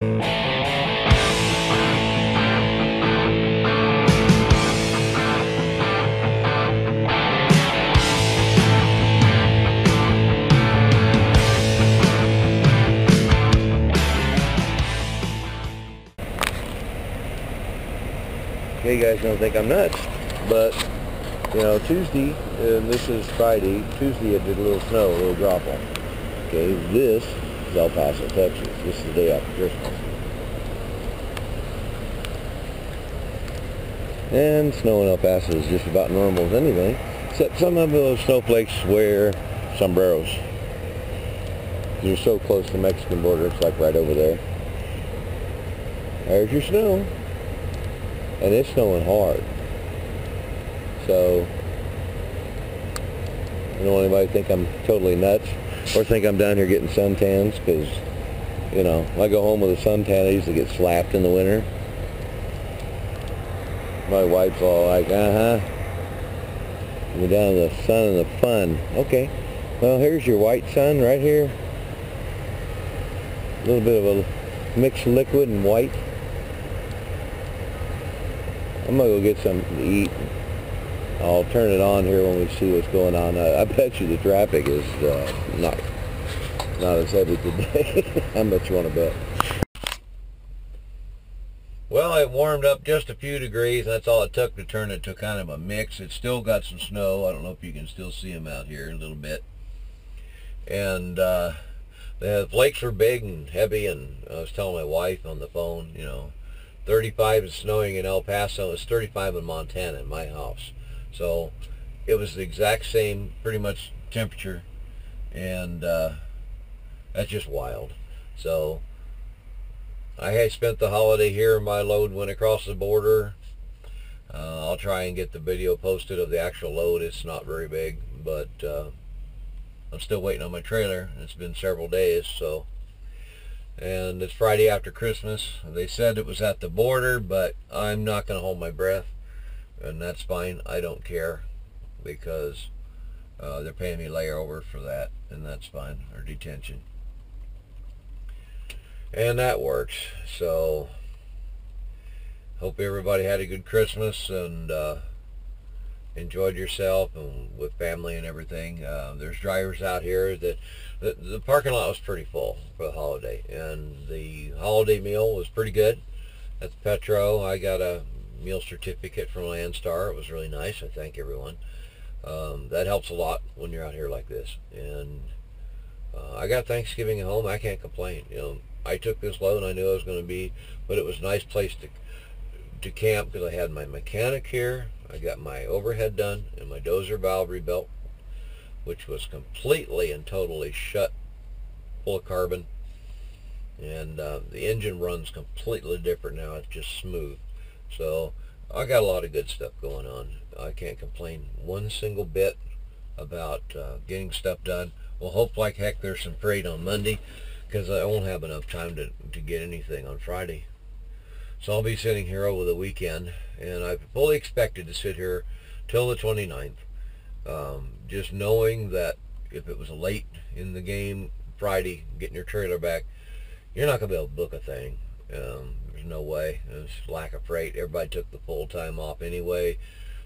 Okay, you guys don't think I'm nuts, but you know, Tuesday, and this is Friday, Tuesday it did a little snow, a little drop off. Okay, this is El Paso, Texas. This is the day after Christmas. And snow in El Paso is just about normal as anything, except some of those snowflakes wear sombreros. They're so close to the Mexican border, it's like right over there. There's your snow. And it's snowing hard. So, I don't want anybody to think I'm totally nuts or think I'm down here getting suntans, because, you know, when I go home with a suntan, I usually get slapped in the winter. My wife's all like, we're down to the sun and the fun. Okay, well, here's your white sun right here. A little bit of a mixed liquid and white. I'm going to go get something to eat. I'll turn it on here when we see what's going on. I bet you the traffic is not as heavy today. How much you want to bet? Well, it warmed up just a few degrees. That's all it took to turn it to kind of a mix. It's still got some snow. I don't know if you can still see them out here a little bit. And the flakes are big and heavy, and I was telling my wife on the phone, you know, 35 is snowing in El Paso. It's 35 in Montana in my house. So it was the exact same pretty much temperature, and that's just wild. So I had spent the holiday here. My load went across the border. I'll try and get the video posted of the actual load. It's not very big, but I'm still waiting on my trailer. It's been several days, so. And it's Friday after Christmas. They said it was at the border, but I'm not going to hold my breath, and that's fine. I don't care, because they're paying me layover for that, and that's fine, or detention. And that works. So hope everybody had a good Christmas and enjoyed yourself and with family and everything. There's drivers out here that the parking lot was pretty full for the holiday, and the holiday meal was pretty good at the Petro. I got a meal certificate from Landstar. It was really nice. I thank everyone. That helps a lot when you're out here like this. And I got Thanksgiving at home. I can't complain. You know, I took this load and I knew I was going to be, but it was a nice place to camp, because I had my mechanic here. I got my overhead done and my dozer valve rebuilt, which was completely and totally shut, full of carbon. And the engine runs completely different now. It's just smooth. So I got a lot of good stuff going on. I can't complain one single bit about getting stuff done. We'll hope like heck there's some freight on Monday, because I won't have enough time to get anything on Friday. So I'll be sitting here over the weekend, and I fully expected to sit here till the 29th. Just knowing that if it was late in the game Friday, getting your trailer back, you're not going to be able to book a thing. There's no way. There's lack of freight. Everybody took the full time off anyway.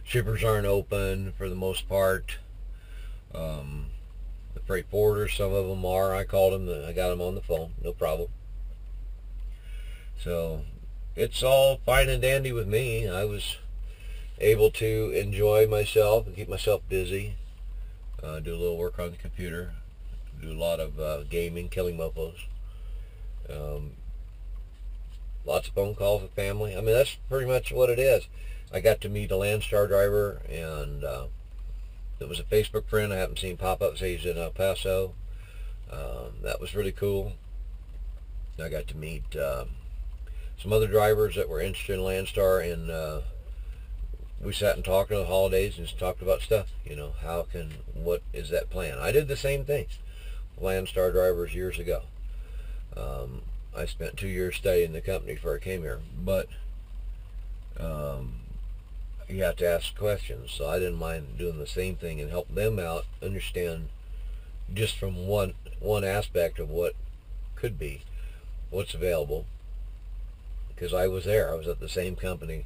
Shippers aren't open for the most part. The freight forwarders, some of them are. I called them. I got them on the phone. No problem. So it's all fine and dandy with me. I was able to enjoy myself and keep myself busy. Do a little work on the computer. Do a lot of gaming, killing mofos. Lots of phone calls with family. I mean, that's pretty much what it is. I got to meet a Landstar driver, and it was a Facebook friend I haven't seen pop up, say he's in El Paso. That was really cool. I got to meet some other drivers that were interested in Landstar, and we sat and talked on the holidays and just talked about stuff. You know, what is that plan? I did the same thing with Landstar drivers years ago. I spent 2 years studying the company before I came here, but you have to ask questions, so I didn't mind doing the same thing and help them out understand just from one aspect of what could be, what's available, because I was there. I was at the same company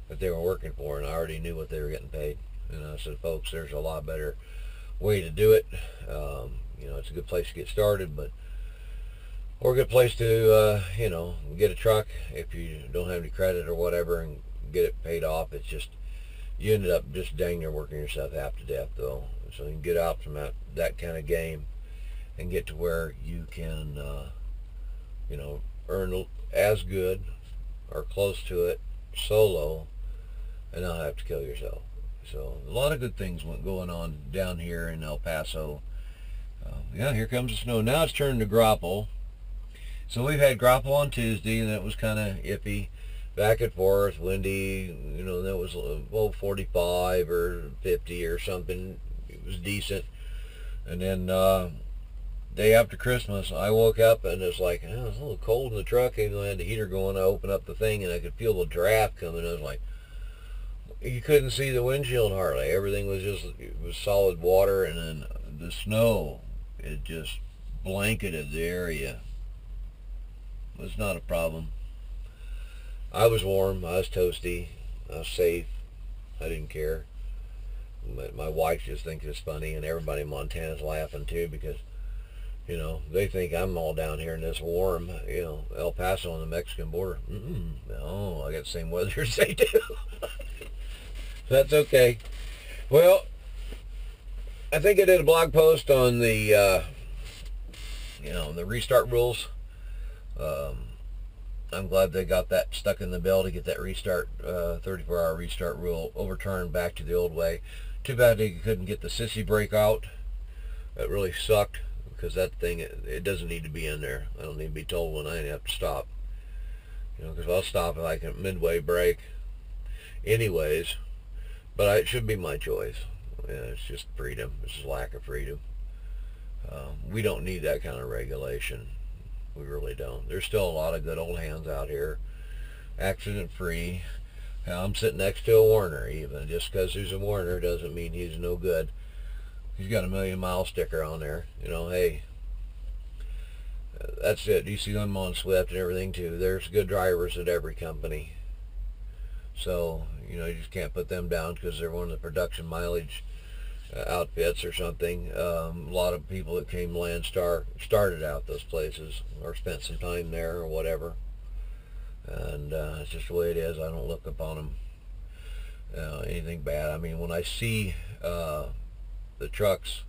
that they were working for, and I already knew what they were getting paid. And I said, folks, there's a lot better way to do it. It's a good place to get started, or a good place to, get a truck if you don't have any credit or whatever and get it paid off. It's just, you ended up just dang near working yourself half to death, though. So you can get out from that kind of game and get to where you can, earn as good or close to it solo and not have to kill yourself. So a lot of good things went going on down here in El Paso. Here comes the snow. Now it's turned to grapple. So we've had grapple on Tuesday, and that was kind of iffy, back and forth, windy. That was 45 or 50 or something. It was decent. And then day after Christmas, I woke up and it's like, it was a little cold in the truck. And I had the heater going. I opened up the thing and I could feel the draft coming. I was like, you couldn't see the windshield hardly. Everything was it was solid water, and then the snow, it just blanketed the area. It was not a problem. I was warm. I was toasty. I was safe. I didn't care. My wife just thinks it's funny, and everybody in Montana's laughing too, because they think I'm all down here in this warm, El Paso on the Mexican border. No, I got the same weather as they do. That's okay. Well, I think I did a blog post on the, the restart rules. I'm glad they got that stuck in the bill to get that restart, 34-hour restart rule overturned back to the old way. Too bad they couldn't get the sissy brake out. That really sucked, because that thing, it doesn't need to be in there. I don't need to be told when I have to stop. Because I'll stop at like a midway break anyways. But it should be my choice. It's just freedom. It's just lack of freedom. We don't need that kind of regulation. We really don't. There's still a lot of good old hands out here, accident-free. I'm sitting next to a Warner even. Just because he's a Warner doesn't mean he's no good. He's got a 1,000,000-mile sticker on there. Hey, that's it. You see them on Swift and everything too. There's good drivers at every company. So, you just can't put them down because they're one of the production mileage outfits or something. A lot of people that came Landstar started out those places or spent some time there or whatever. And it's just the way it is. I don't look upon them anything bad. I mean, when I see the trucks,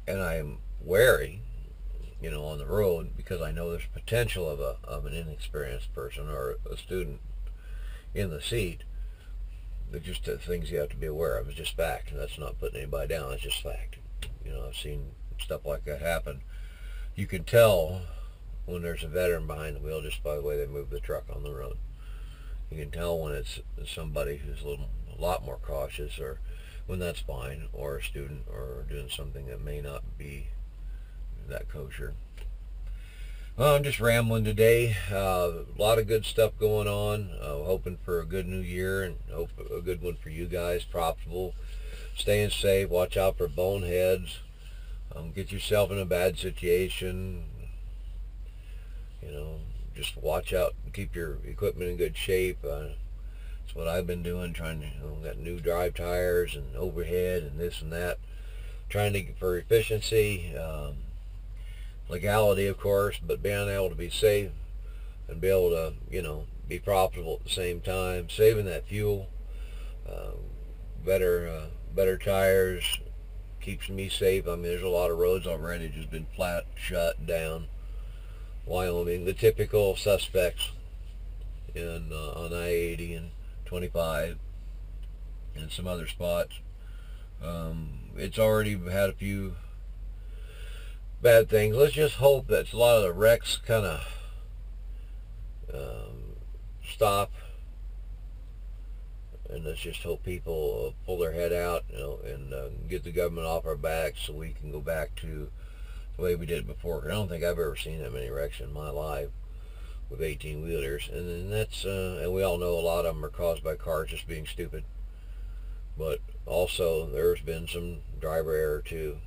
and I'm wary, on the road, because I know there's potential of an inexperienced person or a student in the seat. They're just things you have to be aware of. It's just fact. That's not putting anybody down. It's just fact. I've seen stuff like that happen. You can tell when there's a veteran behind the wheel just by the way they move the truck on the road. You can tell when it's somebody who's a lot more cautious, or when that's fine, or a student, or doing something that may not be that kosher. Well, I'm just rambling today. A lot of good stuff going on. Hoping for a good new year, and hope a good one for you guys. Profitable, staying safe. Watch out for boneheads. Get yourself in a bad situation. Just watch out and keep your equipment in good shape. That's what I've been doing, trying to, got new drive tires and overhead and this and that. Trying to, for efficiency, legality, of course, but being able to be safe and be able to, be profitable at the same time. Saving that fuel, better tires, keeps me safe. I mean, there's a lot of roads already just been flat shut down. Wyoming, the typical suspects on I-80 and 25 and some other spots. It's already had a few bad things. Let's just hope that a lot of the wrecks kind of stop, and let's just hope people pull their head out, and get the government off our backs so we can go back to the way we did it before. I don't think I've ever seen that many wrecks in my life with 18-wheelers, and then that's and we all know a lot of them are caused by cars just being stupid, but also there's been some driver error too,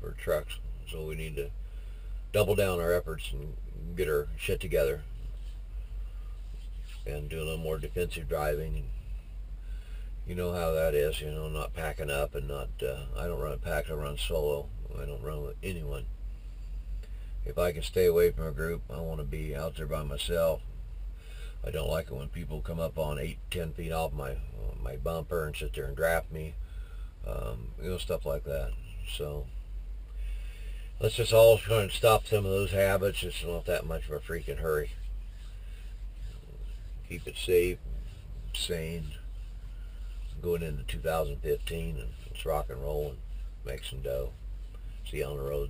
for trucks. So we need to double down our efforts and get our shit together. and do a little more defensive driving. And you know how that is, not packing up and not, I don't run pack, I run solo. I don't run with anyone. If I can stay away from a group, I want to be out there by myself. I don't like it when people come up on 8-10 feet off my bumper and sit there and draft me, stuff like that. So let's just all try and stop some of those habits. It's not that much of a freaking hurry. Keep it safe, sane, going into 2015, and let's rock and roll and make some dough. See you on the road.